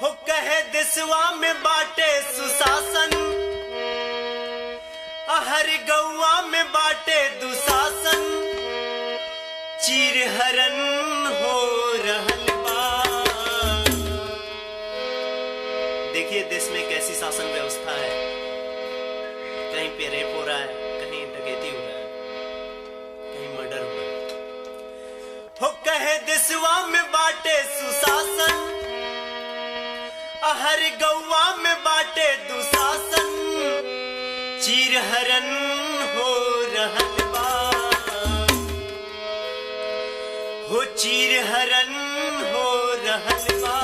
हो कहे दिसवा में बाटे सुशासन, हर गौवा में बाटे दुशासन, चीर हरन हो रहल बा। देखिए देश में कैसी शासन व्यवस्था है, कहीं पे रेप हो रहा है, कहीं डकैती हो रहा है, कहीं मर्डर हो रहा है। हो कहे दिसवा में बाटे सुशासन, हर गौवा में बाटे दुशासन, चीर हरन हो रहल बा। हो चीर हरन हो रहल बा।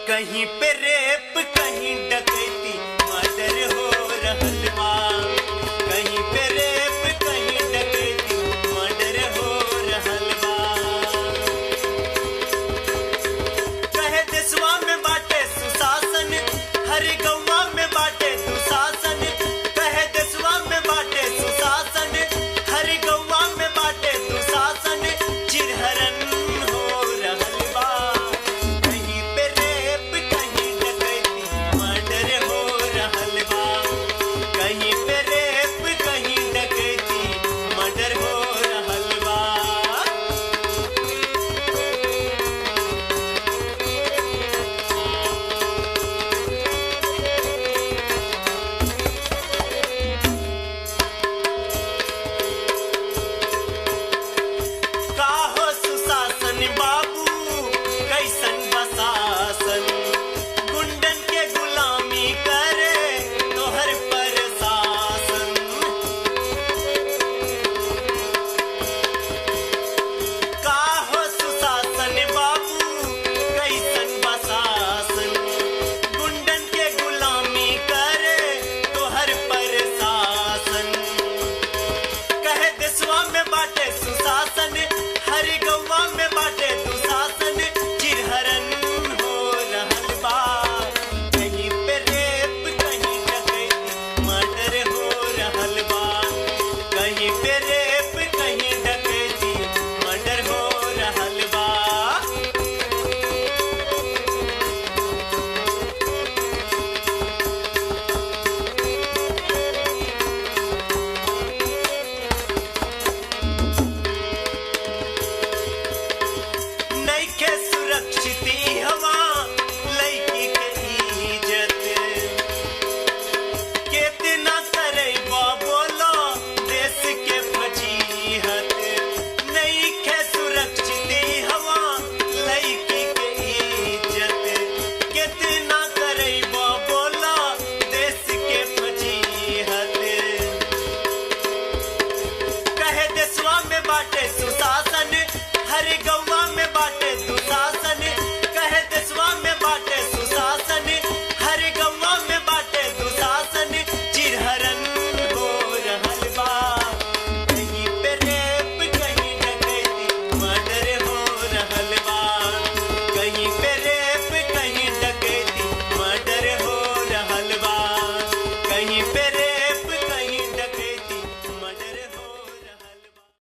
कहीं पे रेप कहीं डकैती मर्डर हो रहल बा। कहीं पे रेप कहीं डकैती मर्डर हो रहल बा। कहे देशवा में बाटे सुशासन, हर गौवा में बाटे दुशासन। कहे देशवा में बाटे सुशासन, हर गौवा में बाटे दुशासन, चिरहरन हो रहल बा। कहीं पे रेप कहीं डकैती मर्डर हो रहल बा। कहीं पे रेप कहीं डकैती मर्डर हो रहल बा। काहो सुशासन बाबू कैसन बसासन, गुंडन के गुलामी करे तोहर प्रशासन। काहो सुशासन बाबू कैसन बसासन, गुंडन के गुलामी करे तोहर प्रशासन। कहे देशवा में बाटे सुशासन, हर गौवा में बाटे दुशासन, चिरहरन हो रहल बा। कहीं पे रेप कहीं डकैती मर्डर हो रहल बा। कहीं पे रेप कहीं डकैती मर्डर हो रहल बा। नइखे सुरक्षित ई हवा लइकी के इज्जत, केतना करैबा बोलो देश के फजीहत। नइखे सुरक्षित ई हवा लइकी के इज्जत, केतना करैबा बोलो देश के फजीहत। कहे देशवा में बाटे सुशासन, हर गौवा में बाटे